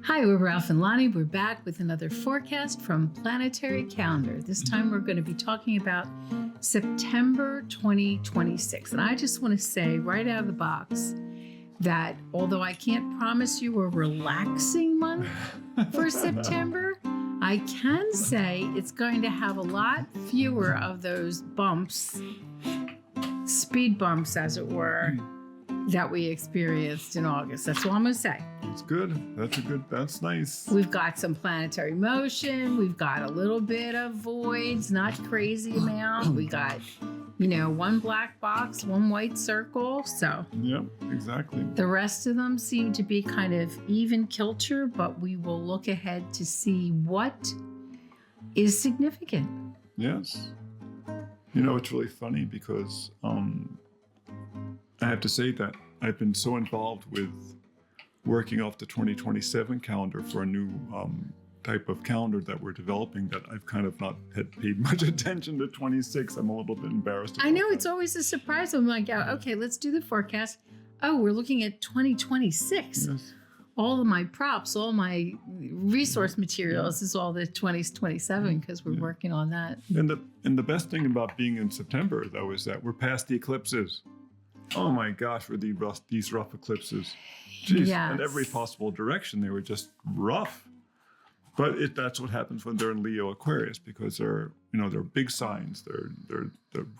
Hi, we're Ralph and Lonnie. We're back with another forecast from Planetary Calendar. This time we're going to be talking about September 2026. And I just want to say right out of the box that although I can't promise you a relaxing month for September, I can say it's going to have a lot fewer of those bumps, speed bumps as it were, that we experienced in August. That's all I'm going to say. That's good. That's nice. We've got some planetary motion. We've got a little bit of voids, not crazy amount. We got, one black box, one white circle. So yeah, exactly. The rest of them seem to be kind of even kilter, but we will look ahead to see what is significant. Yes. It's really funny because I have to say that I've been so involved with working off the 2027 calendar for a new type of calendar that we're developing that I've kind of not had paid much attention to 26. I'm a little bit embarrassed. I know, it's always a surprise. I'm like, okay, let's do the forecast. Oh, we're looking at 2026. Yes. All of my props, all my resource materials is all the 2027 because we're working on that. And the best thing about being in September, though, is that we're past the eclipses. Oh my gosh, were these rough eclipses. Jeez, yes. In every possible direction, they were just rough. But that's what happens when they're in Leo Aquarius, because they're big signs. They're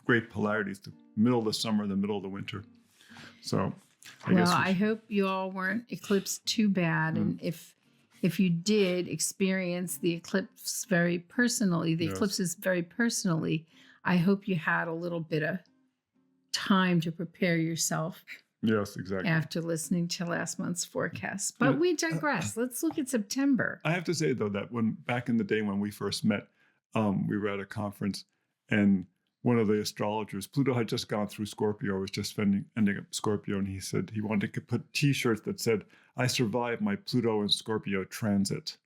great polarities, the middle of the summer, the middle of the winter. So I hope you all weren't eclipsed too bad. And if you did experience the eclipse very personally, eclipses very personally, I hope you had a little bit of time to prepare yourself. Yes, exactly. After listening to last month's forecast. But we digress. Let's look at September. I have to say, though, that back in the day when we first met, we were at a conference and one of the astrologers, Pluto had just gone through Scorpio, was just ending up Scorpio, and he said he wanted to put T-shirts that said, "I survived my Pluto and Scorpio transit."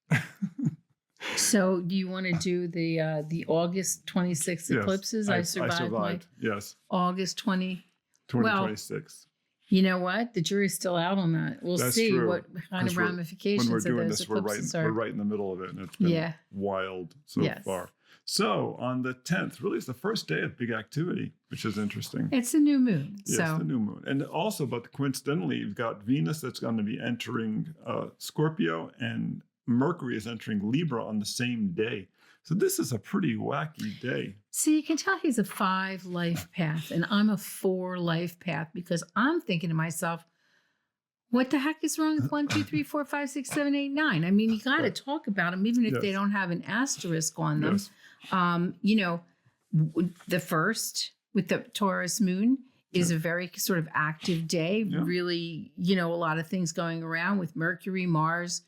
So do you want to do the August 26 eclipses? Yes, I survived yes. August 2026. You know what? The jury's still out on that. We'll That's see true. what kind of ramifications when we're doing those this, eclipses we're right in the middle of it, and it's been wild so far. So on the 10th, really, it's the first day of big activity, which is interesting. It's a new moon. Yes, the new moon. And also, but coincidentally, you've got Venus that's going to be entering Scorpio, and Mercury is entering Libra on the same day. So this is a pretty wacky day. See, you can tell he's a 5 life path and I'm a 4 life path because I'm thinking to myself, what the heck is wrong with 1, 2, 3, 4, 5, 6, 7, 8, 9? I mean, you got to talk about them, even if they don't have an asterisk on them. Yes. The first with the Taurus moon is a very sort of active day. Yeah. Really, a lot of things going around with Mercury, Mars,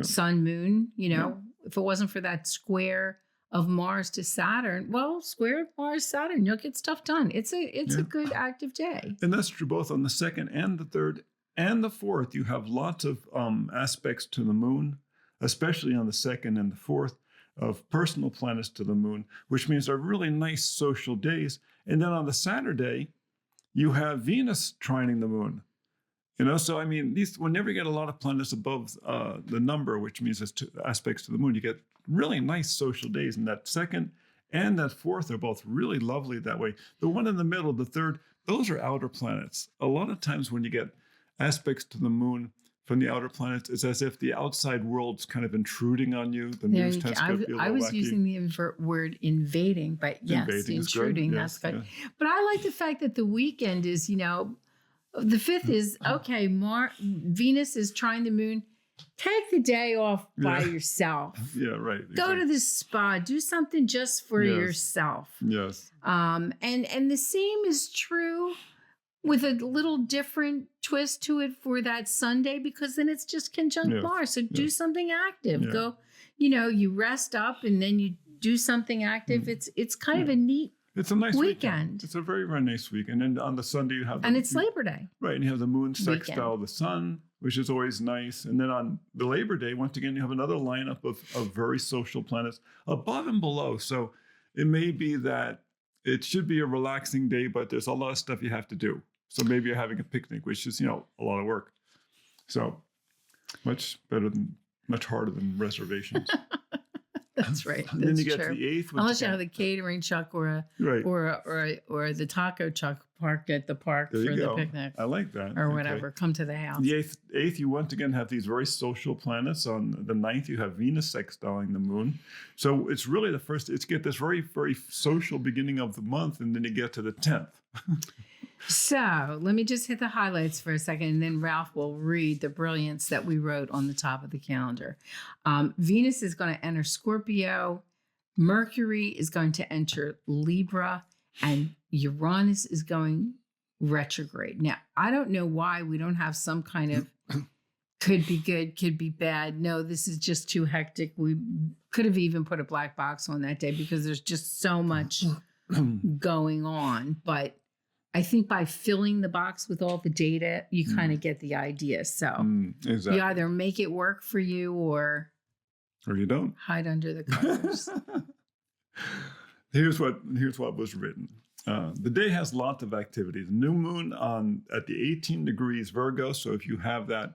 Sun, Moon, if it wasn't for that square of Mars to Saturn, square Mars, Saturn, you'll get stuff done. It's a good active day. And that's true both on the 2nd and the 3rd and the 4th. You have lots of aspects to the moon, especially on the 2nd and the 4th, of personal planets to the moon, which means they're really nice social days. And then on the Saturday, you have Venus trining the moon. So I mean, whenever you get a lot of planets above the number, which means there's 2 aspects to the moon, you get really nice social days. And that 2nd and that 4th are both really lovely that way. The one in the middle, the 3rd, those are outer planets. A lot of times when you get aspects to the moon from the outer planets, it's as if the outside world's kind of intruding on you. The news tends to be a little I was wacky. using the word invading, but yes, the intruding, that's good. Yeah. But I like the fact that the weekend is, the 5th is, okay, Venus is trying the moon. Take the day off by yourself. Yeah, right. Go exactly. to the spa. Do something just for yourself. Yes. And the same is true with a little different twist to it for that Sunday, because then it's just conjunct Mars. So do something active. Yeah. Go, you rest up and then you do something active. It's kind of a neat It's a nice weekend. It's a very, very nice weekend. And then on the Sunday, you have... it's Labor Day. Right, and you have the moon sextile the sun, which is always nice. And then on the Labor Day, once again, you have another lineup of very social planets above and below. So it may be that it should be a relaxing day, but there's a lot of stuff you have to do. So maybe you're having a picnic, which is, a lot of work. So much better than much harder than reservations. That's right. And then That's you get true. to the 8th. Unless you have the catering truck or the taco truck parked at the park There for you the go. picnic I like that. or Okay. whatever. Come to the house. The 8th, you once again have these very social planets. On the 9th, you have Venus sextiling the moon. So it's really the first, it's get this very, very social beginning of the month, and then you get to the 10th. So let me just hit the highlights for a second, and then Ralph will read the brilliance that we wrote on the top of the calendar. Venus is going to enter Scorpio. Mercury is going to enter Libra, and Uranus is going retrograde. Now, I don't know why we don't have some kind of could be good, could be bad. No, this is just too hectic. We could have even put a black box on that day because there's just so much going on. But I think by filling the box with all the data, you kind of get the idea. So Exactly. you either make it work for you or you don't. hide under the covers. Here's what was written. The day has lots of activities. New moon at the 18 degrees Virgo. So if you have that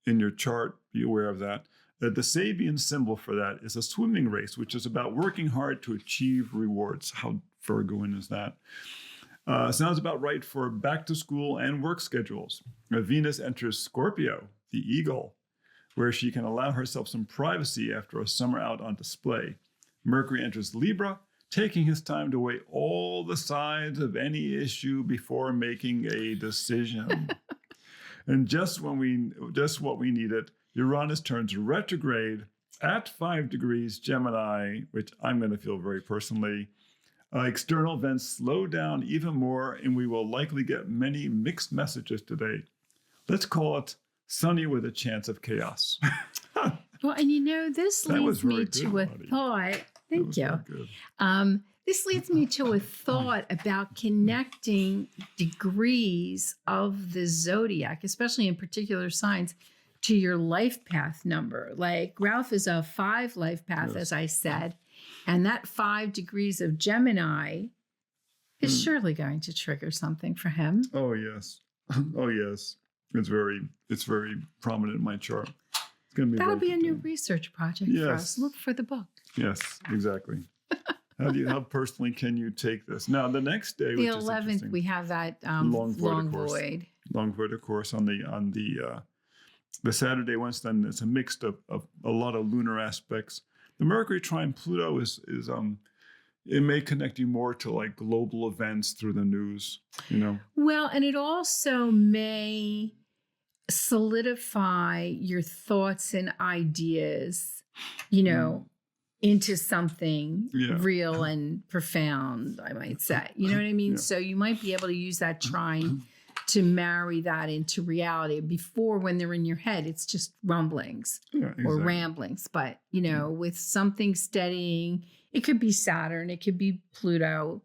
in your chart, be aware of that. The Sabian symbol for that is a swimming race, which is about working hard to achieve rewards. How Virgoan is that? Sounds about right for back to school and work schedules. Venus enters Scorpio, the eagle, where she can allow herself some privacy after a summer out on display. Mercury enters Libra, taking his time to weigh all the sides of any issue before making a decision. And just what we needed, Uranus turns retrograde at 5 degrees Gemini, which I'm going to feel very personally. External events slow down even more, and we will likely get many mixed messages today. Let's call it sunny with a chance of chaos. Well, and this leads me to a thought. Thank you. This leads me to a thought about connecting degrees of the zodiac, especially in particular signs, to your life path number. Like Ralph is a 5 life path, as I said, and that 5 degrees of Gemini is surely going to trigger something for him. Oh yes, oh yes. It's very prominent in my chart. It's going to be. That'll be a new research project for us. Look for the book. Yes, exactly. How personally can you take this? Now the next day, the 11th, we have that long void. Long void, of course, on the Saturday. Once then, it's a mix of a lot of lunar aspects. The Mercury trine Pluto is it may connect you more to like global events through the news, Well, and it also may solidify your thoughts and ideas, into something real and profound, I might say. You know what I mean? Yeah. So you might be able to use that trine to marry that into reality. Before, when they're in your head, it's just rumblings or ramblings. But, with something steadying, it could be Saturn, it could be Pluto,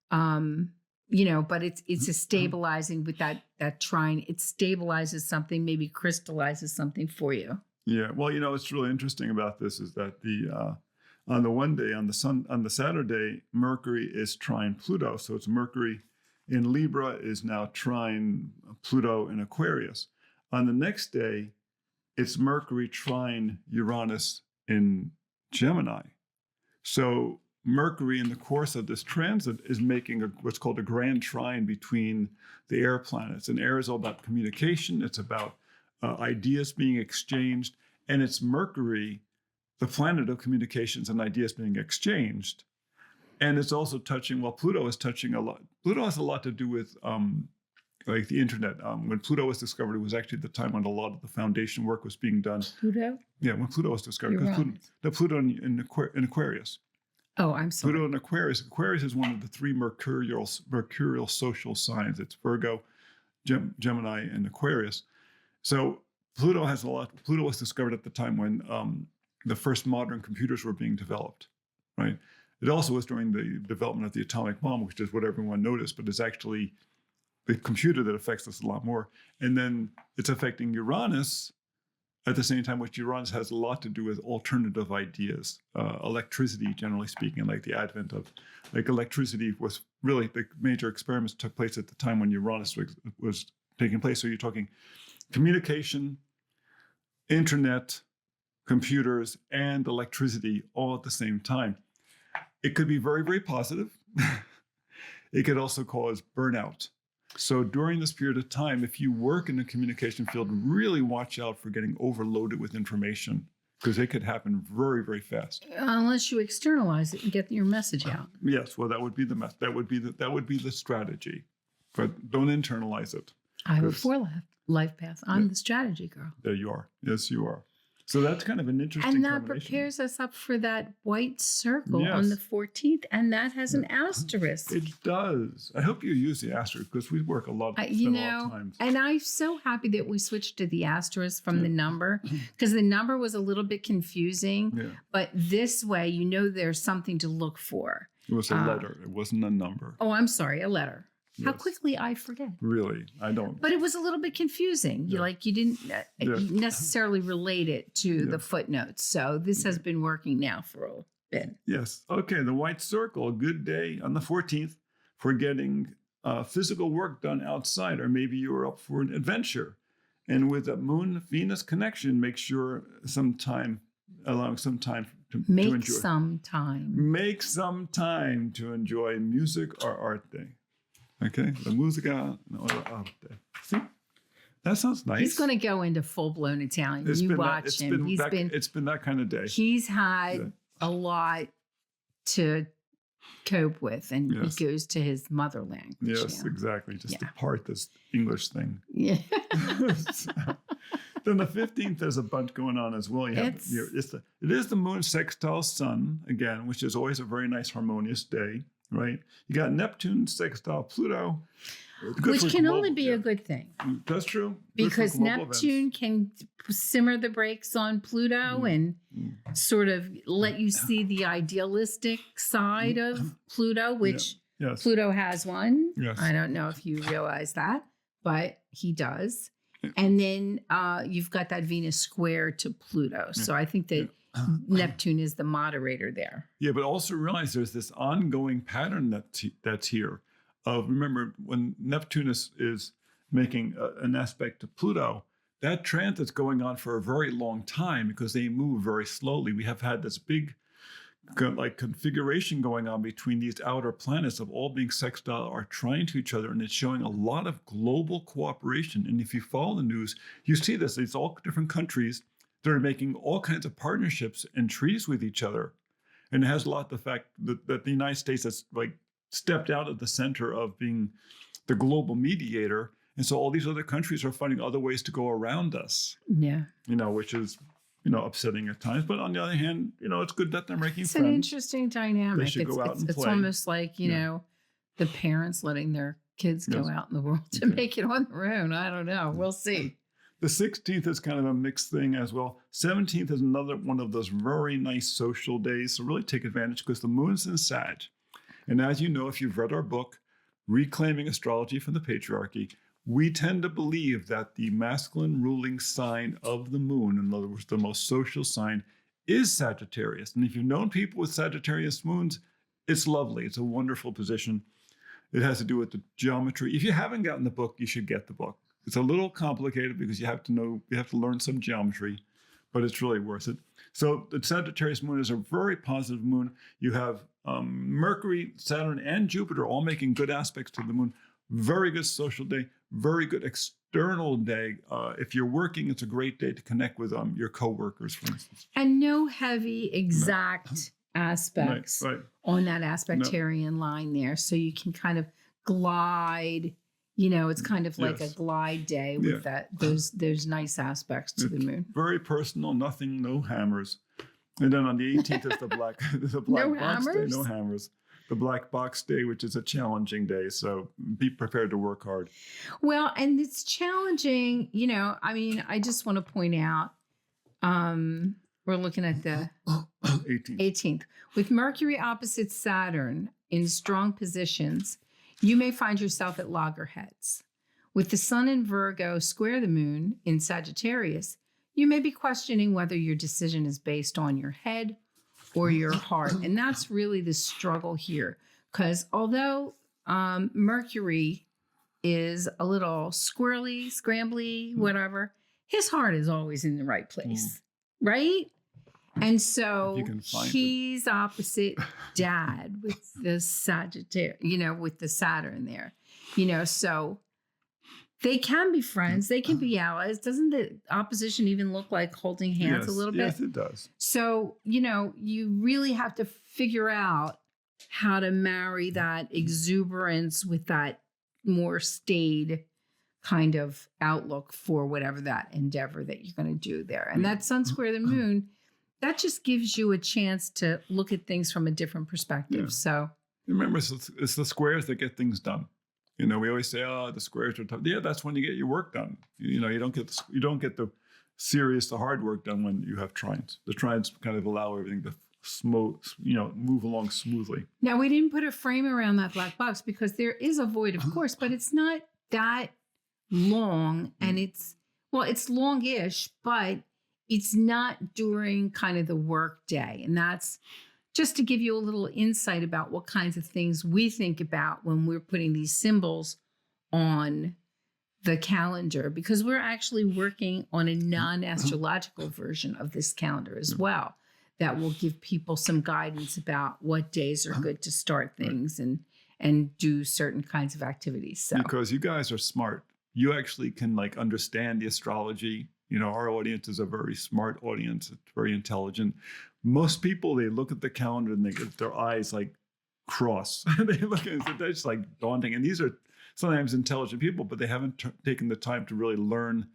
but it's a stabilizing with that trine. It stabilizes something, maybe crystallizes something for you. Yeah. Well, what's really interesting about this is that on the one day, on the Saturday, Mercury is trine Pluto. So it's Mercury in Libra is now trine Pluto in Aquarius. On the next day, it's Mercury trine Uranus in Gemini. So Mercury, in the course of this transit, is making what's called a grand trine between the air planets. And air is all about communication. It's about ideas being exchanged. And it's Mercury, the planet of communications and ideas being exchanged. And it's also touching, Pluto is touching a lot. Pluto has a lot to do with like the internet. When Pluto was discovered, it was actually the time when a lot of the foundation work was being done. Pluto? Yeah, when Pluto was discovered. Pluto in Aquarius. Oh, I'm sorry. Pluto in Aquarius. Aquarius is one of the 3 mercurial social signs. It's Virgo, Gemini, and Aquarius. So Pluto was discovered at the time when the first modern computers were being developed, right? It also was during the development of the atomic bomb, which is what everyone noticed, but it's actually the computer that affects us a lot more. And then it's affecting Uranus at the same time, which Uranus has a lot to do with alternative ideas, electricity, generally speaking, like the advent of, electricity was really, the major experiments took place at the time when Uranus was taking place. So you're talking communication, internet, computers, and electricity all at the same time. It could be very, very positive. It could also cause burnout. So during this period of time, if you work in the communication field, really watch out for getting overloaded with information, because it could happen very, very fast. Unless you externalize it and get your message out. Yes, well, that would be that would be the strategy, but don't internalize it. I have a 4 life path. I'm the strategy girl. There you are. Yes, you are. So that's kind of an interesting And that combination. prepares us up for that white circle on the 14th, and that has an asterisk. It does. I hope you use the asterisk, because we work a lot. You spend a lot know, of times. and I'm so happy that we switched to the asterisk from the number, because the number was a little bit confusing. Yeah. But this way, you know, there's something to look for. It was a letter. It wasn't a number. Oh, I'm sorry, a letter. How Yes. quickly I forget. Really, I don't. But it was a little bit confusing. Yeah. You didn't necessarily relate it to the footnotes. So this has been working now for a bit. Yes. Okay. The white circle, a good day on the 14th for getting physical work done outside, or maybe you were up for an adventure. And with a Moon-Venus connection, make sure allowing some time to enjoy. Make some time. Make some time to enjoy music or art day. Okay, the musica or arte. See, that sounds nice. He's going to go into full-blown Italian. You watch him. It's been that kind of day. He's had a lot to cope with, and he goes to his mother language. Yes, exactly. Just to part this English thing. Yeah. Then the 15th, there's a bunch going on as well. It is the moon sextile sun again, which is always a very nice harmonious day, right? You got Neptune sextile Pluto, which can only be a good thing. That's true. Because Neptune can simmer the brakes on Pluto and sort of let you see the idealistic side of Pluto, which Pluto has one. Yes. I don't know if you realize that, but he does. And then you've got that Venus square to Pluto. So I think that Neptune is the moderator there. Yeah, but also realize there's this ongoing pattern that's here. Remember, when Neptune is making an aspect to Pluto, that transit's going on for a very long time because they move very slowly. We have had this big configuration going on between these outer planets of all being sextile or trying to each other, and it's showing a lot of global cooperation. And if you follow the news, you see this. It's all different countries that are making all kinds of partnerships and treaties with each other. And it has a lot of the fact that the United States has stepped out of the center of being the global mediator. And so all these other countries are finding other ways to go around us. Yeah. Which is, upsetting at times. But on the other hand, it's good that they're making friends. It's an interesting dynamic. They should go out and play. It's almost like, the parents letting their kids go out in the world to make it on their own. I don't know. We'll see. The 16th is kind of a mixed thing as well. 17th is another one of those very nice social days. So really take advantage because the moon's in Sag. And as you know, if you've read our book, Reclaiming Astrology from the Patriarchy, we tend to believe that the masculine ruling sign of the moon, in other words, the most social sign, is Sagittarius. And if you've known people with Sagittarius moons, it's lovely. It's a wonderful position. It has to do with the geometry. If you haven't gotten the book, you should get the book. It's a little complicated because you have to learn some geometry, but it's really worth it. So the Sagittarius moon is a very positive moon. You have Mercury, Saturn, and Jupiter all making good aspects to the moon. Very good social day, very good external day. If you're working, it's a great day to connect with your coworkers, for instance. And no heavy exact aspects on that aspectarian line there. So you can kind of glide, it's kind of like a glide day with those nice aspects to the moon. Very personal, no hammers. And then on the 18th is the black no box hammers? day, no hammers. The black box day, which is a challenging day. So be prepared to work hard. Well, and it's challenging, I just want to point out, we're looking at the 18th. With Mercury opposite Saturn in strong positions, you may find yourself at loggerheads. With the sun in Virgo square the moon in Sagittarius, you may be questioning whether your decision is based on your head or your heart. And that's really the struggle here. Because although Mercury is a little squirrely, scrambly, whatever, his heart is always in the right place. right? And so You can find he's opposite dad with the Sagittarius, with the Saturn there, so they can be friends. They can be allies. Doesn't the opposition even look like holding hands a little bit? Yes, it does. So, you really have to figure out how to marry that exuberance with that more staid kind of outlook for whatever that endeavor that you're going to do there. And that sun square the moon, that just gives you a chance to look at things from a different perspective. Yeah. So remember, it's the squares that get things done. We always say, "Oh, the squares are tough." Yeah, that's when you get your work done. You don't get the serious, the hard work done when you have trines. The trines kind of allow everything to move along smoothly. Now, we didn't put a frame around that black box because there is a void, of course, but it's not that long, and it's longish, but it's not during kind of the work day. And that's just to give you a little insight about what kinds of things we think about when we're putting these symbols on the calendar, because we're actually working on a non-astrological version of this calendar as well that will give people some guidance about what days are good to start things and do certain kinds of activities. So because you guys are smart, you actually can understand the astrology. Our audience is a very smart audience. It's very intelligent. Most people, they look at the calendar and they get their eyes cross. They look at it, it's just daunting. And these are sometimes intelligent people, but they haven't taken the time to really learn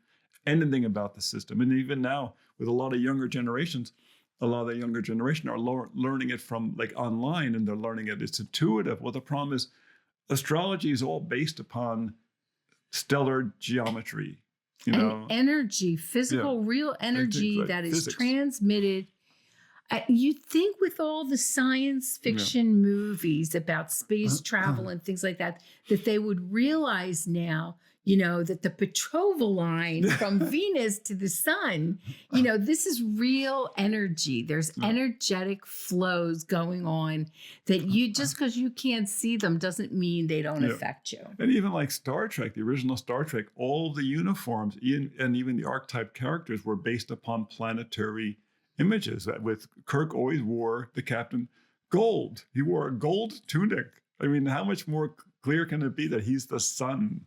anything about the system. And even now, with a lot of younger generations, a lot of the younger generation are learning it from online, and they're learning it. It's intuitive. Well, the problem is astrology is all based upon stellar geometry. And energy, physical, real energy that is transmitted. You'd think with all the science fiction movies about space travel and things like that they would realize now, that the betrothal line from Venus to the sun, this is real energy. There's energetic flows going on that just because you can't see them doesn't mean they don't affect you. And even Star Trek, the original Star Trek, all the uniforms and even the archetype characters were based upon planetary images. With Kirk always wore, the captain, gold. He wore a gold tunic. I mean, how much more clear can it be that he's the sun?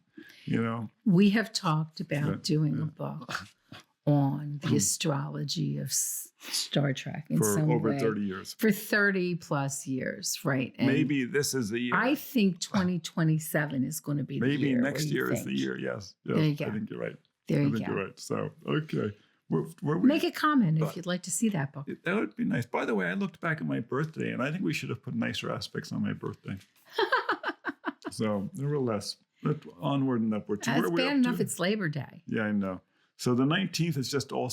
We have talked about doing a book on the astrology of Star Trek in for some over way. 30 years. For 30 plus years, right? And maybe this is the year. I think 2027 is going to be the year. Maybe next year is the year, yes. There you go. I think you're right. There you go. I think you're right. So, okay. Make a comment if you'd like to see that book. That would be nice. By the way, I looked back at my birthday, and I think we should have put nicer aspects on my birthday. So, nevertheless, onward and upward. That's bad enough it's Labor Day. Yeah, I know. So the 19th is just all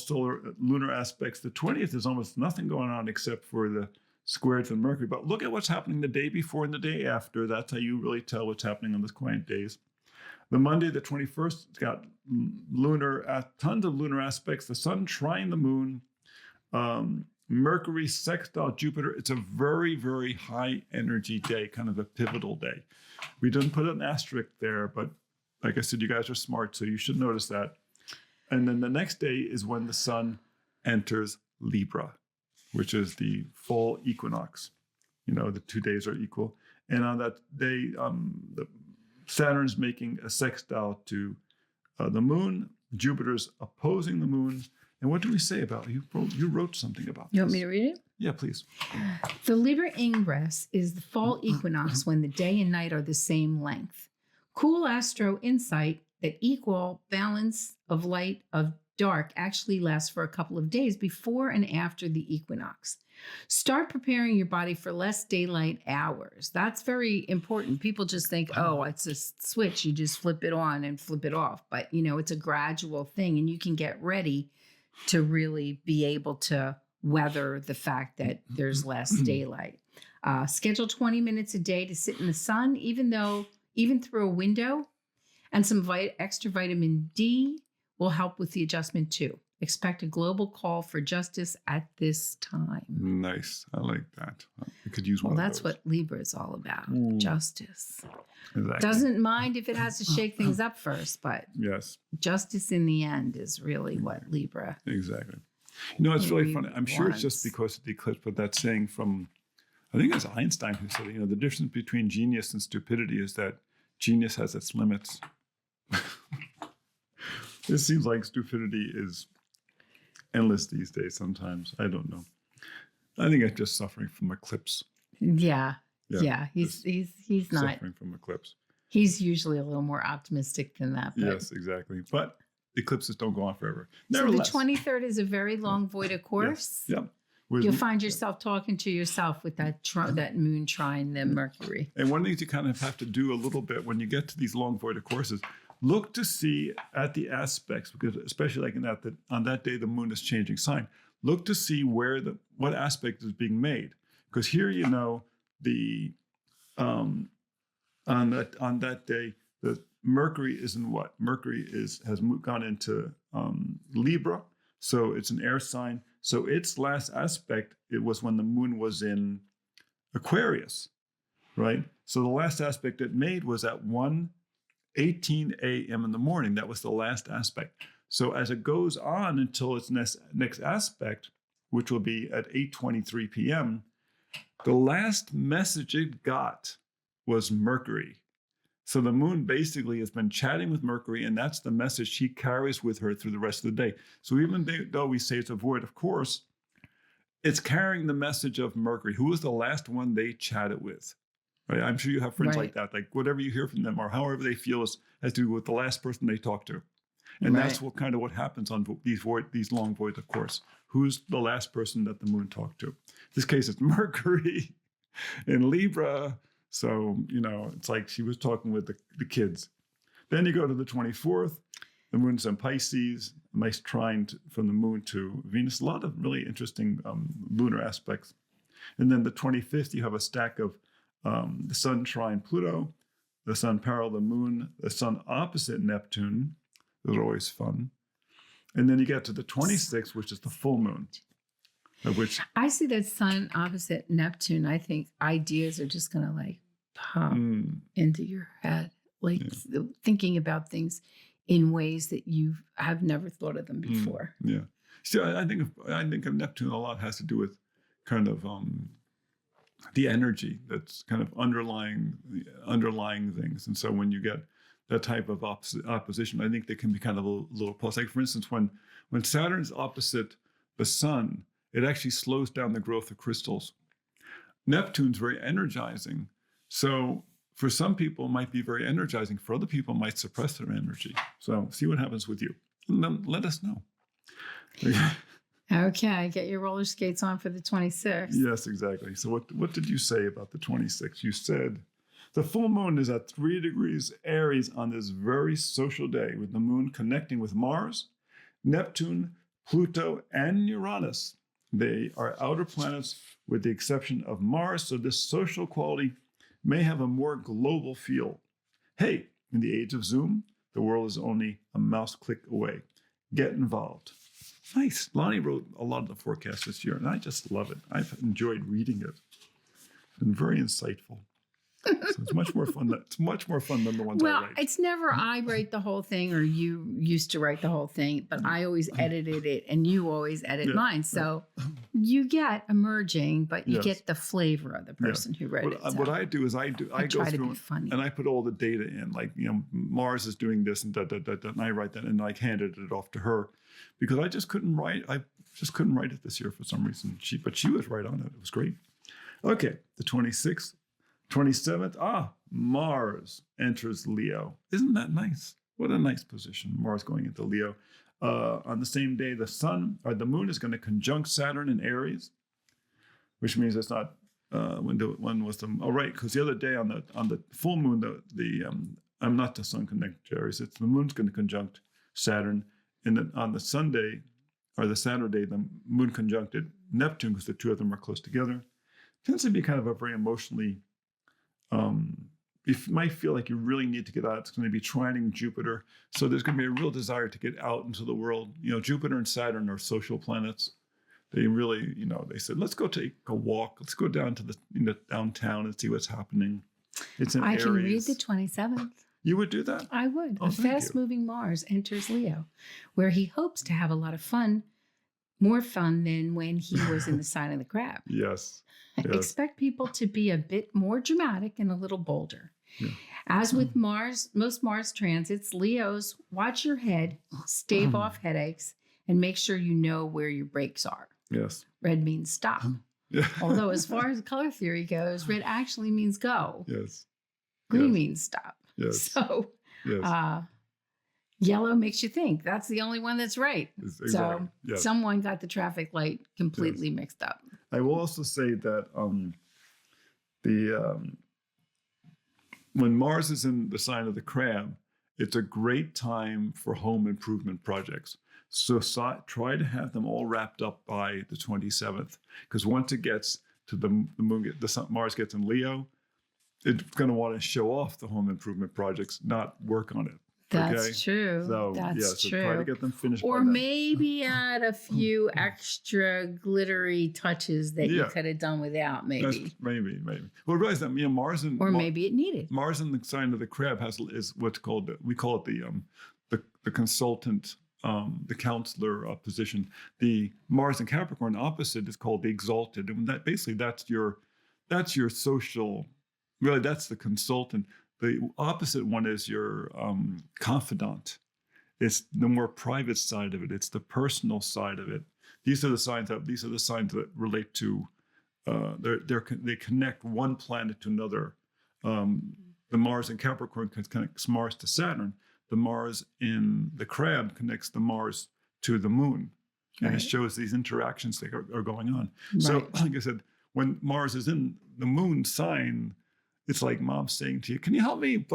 lunar aspects. The 20th is almost nothing going on except for the square to Mercury. But look at what's happening the day before and the day after. That's how you really tell what's happening on the quiet days. The Monday, the 21st, it's got tons of lunar aspects. The sun trine the moon. Mercury sextile Jupiter. It's a very, very high energy day, kind of a pivotal day. We didn't put an asterisk there, but like I said, you guys are smart, so you should notice that. And then the next day is when the sun enters Libra, which is the fall equinox. The 2 days are equal. And on that day, Saturn's making a sextile to the moon. Jupiter's opposing the moon. And what do we say about it? You wrote something about this. You want me to read it? Yeah, please. The Libra ingress is the fall equinox when the day and night are the same length. Cool astro insight that equal balance of light of dark actually lasts for a couple of days before and after the equinox. Start preparing your body for less daylight hours. That's very important. People just think, oh, it's a switch. You just flip it on and flip it off. But, it's a gradual thing, and you can get ready to really be able to weather the fact that there's less daylight. Schedule 20 minutes a day to sit in the sun, even through a window, and some extra vitamin D will help with the adjustment too. Expect a global call for justice at this time. Nice. I like that. We could use one of those. Well, that's what Libra is all about. Justice. Exactly. Doesn't mind if it has to shake things up first, but yes, justice in the end is really what Libra. Exactly. It's really we funny. I'm sure it's just want. because of the eclipse, but that saying from, I think it's Einstein who said, the difference between genius and stupidity is that genius has its limits. It seems like stupidity is endless these days sometimes. I don't know. I think I'm just suffering from eclipse. Yeah. He's not. Suffering from eclipse. He's usually a little more optimistic than that. But. Yes, exactly. But eclipses don't go on forever. So the 23rd is a very long void of course. Yes. Yeah. You'll find yourself talking to yourself with that moon trine the Mercury. And one of the things you kind of have to do a little bit when you get to these long void of courses, look to see at the aspects, because especially like on that day the moon is changing sign. Look to see what aspect is being made, because here the on that day the Mercury is in what? Mercury has gone into Libra, so it's an air sign. So its last aspect, it was when the moon was in Aquarius, right? So the last aspect it made was at 1:18 a.m. in the morning. That was the last aspect. So as it goes on until its next aspect, which will be at 8:23 p.m., the last message it got was Mercury. So the moon basically has been chatting with Mercury, and that's the message she carries with her through the rest of the day. So even though we say it's a void, of course, it's carrying the message of Mercury, who was the last one they chatted with. Right? I'm sure you have friends like that. Like whatever you hear from them or however they feel has to do with the last person they talk to. And that's what happens on these long voids, of course. Who's the last person that the moon talked to? In this case, it's Mercury in Libra. So, it's like she was talking with the kids. Then you go to the 24th, the moon's in Pisces, a nice trine from the moon to Venus. A lot of really interesting lunar aspects. And then the 25th, you have a stack of the sun trine Pluto, the sun parallel the moon, the sun opposite Neptune. Those are always fun. And then you get to the 26th, which is the full moon. Of which I see that sun opposite Neptune. I think ideas are just going to pop into your head, thinking about things in ways that you have never thought of them before. Yeah. So I think of Neptune a lot has to do with kind of the energy that's kind of underlying things. And so when you get that type of opposition, I think they can be kind of a little plus. Like for instance, when Saturn's opposite the sun, it actually slows down the growth of crystals. Neptune's very energizing. So for some people, it might be very energizing. For other people, it might suppress their energy. So see what happens with you. And then let us know. Okay, get your roller skates on for the 26th. Yes, exactly. So what did you say about the 26th? You said the full moon is at 3 degrees Aries on this very social day, with the moon connecting with Mars, Neptune, Pluto, and Uranus. They are outer planets with the exception of Mars, so this social quality may have a more global feel. Hey, in the age of Zoom, the world is only a mouse click away. Get involved. Nice. Lonnie wrote a lot of the forecast this year, and I just love it. I've enjoyed reading it. It's been very insightful. So it's much more fun. It's much more fun than the ones I write. Well, it's never I write the whole thing or you used to write the whole thing, but I always edited it and you always edit mine. So you get emerging, but you get the flavor of the person who wrote it. So what I do is I go through and I put all the data in. Like Mars is doing this and and I write that and I handed it off to her because I just couldn't write. I just couldn't write it this year for some reason. But she was right on it. It was great. Okay, the 26th. 27th, Mars enters Leo. Isn't that nice? What a nice position. Mars going into Leo. On the same day, the moon is going to conjunct Saturn in Aries, which means it's not when was the right, because the other day on the full moon, I'm not the sun connected to Aries. It's the moon's going to conjunct Saturn, and then on the Sunday or the Saturday, the moon conjuncted Neptune, because the two of them are close together. It tends to be kind of a very emotionally. You might feel like you really need to get out. It's going to be trining Jupiter. So there's going to be a real desire to get out into the world. Jupiter and Saturn are social planets. They really, they said, let's go take a walk. Let's go down to the downtown and see what's happening. It's in Aries. I can read the 27th. You would do that? I would. A fast-moving Mars enters Leo, where he hopes to have a lot of fun more fun than when he was in the sign of the crab. Yes. Expect people to be a bit more dramatic and a little bolder. Yeah. As with Mars, most Mars transits, Leos, watch your head, stave off headaches, and make sure you know where your brakes are. Yes. Red means stop. Yeah. Although as far as color theory goes, red actually means go. Yes. Green Yes. means stop. Yes. So Yes. yellow makes you think. That's the only one that's right. Exactly. So Yes. someone got the traffic light completely mixed up. I will also say that when Mars is in the sign of the crab, it's a great time for home improvement projects. So try to have them all wrapped up by the 27th, because once it gets to the moon, Mars gets in Leo, it's going to want to show off the home improvement projects, not work on it. That's okay? true. So That's so true. try to get them finished. Or by then. maybe add a few extra glittery touches that you Yeah. could have done without, maybe. Maybe. Well, realize that Mars and Or maybe it needed. Mars in the sign of the crab is what's called, we call it the consultant, the counselor position. The Mars and Capricorn opposite is called the exalted, and that basically that's your social. Really, that's the consultant. The opposite one is your confidant. It's the more private side of it. It's the personal side of it. These are the signs that relate to. They connect one planet to another. The Mars in Capricorn connects Mars to Saturn. The Mars in the Crab connects the Mars to the Moon, and it shows these interactions that are going on. Right. So, like I said, when Mars is in the Moon sign, it's like Mom saying to you, "Can you help me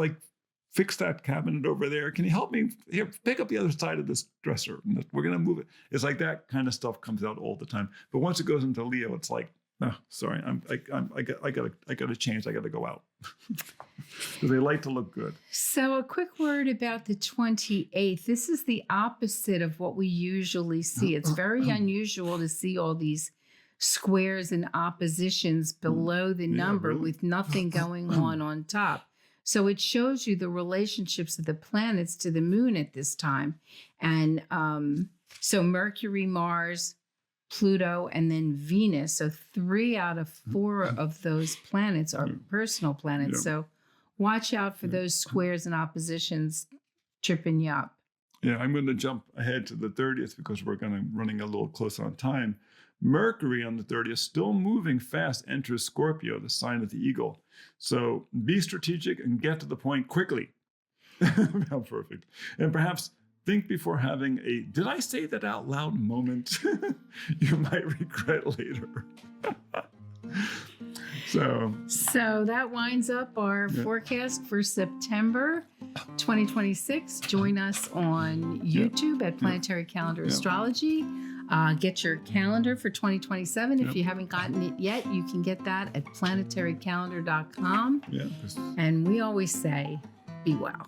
fix that cabinet over there? Can you help me here? Pick up the other side of this dresser. We're gonna move it." It's like that kind of stuff comes out all the time. But once it goes into Leo, it's like, "No, sorry, I gotta change. I gotta go out," because they like to look good. So a quick word about the 28th. This is the opposite of what we usually see. It's very unusual to see all these squares and oppositions below the number really? with nothing going on top. So it shows you the relationships of the planets to the moon at this time. And so Mercury, Mars, Pluto, and then Venus. So 3 out of 4 of those planets are personal planets. Yeah. So watch out for those squares and oppositions tripping you up. Yeah, I'm going to jump ahead to the 30th because we're running a little close on time. Mercury on the 30th, still moving fast, enters Scorpio, the sign of the eagle. So be strategic and get to the point quickly. How perfect. And perhaps think before having a, did I say that out loud moment you might regret later. So that winds up our forecast for September 2026. Join us on YouTube at Planetary Calendar Astrology. Get your calendar for 2027. If you haven't gotten it yet, you can get that at planetarycalendar.com. Yeah. And we always say, be well.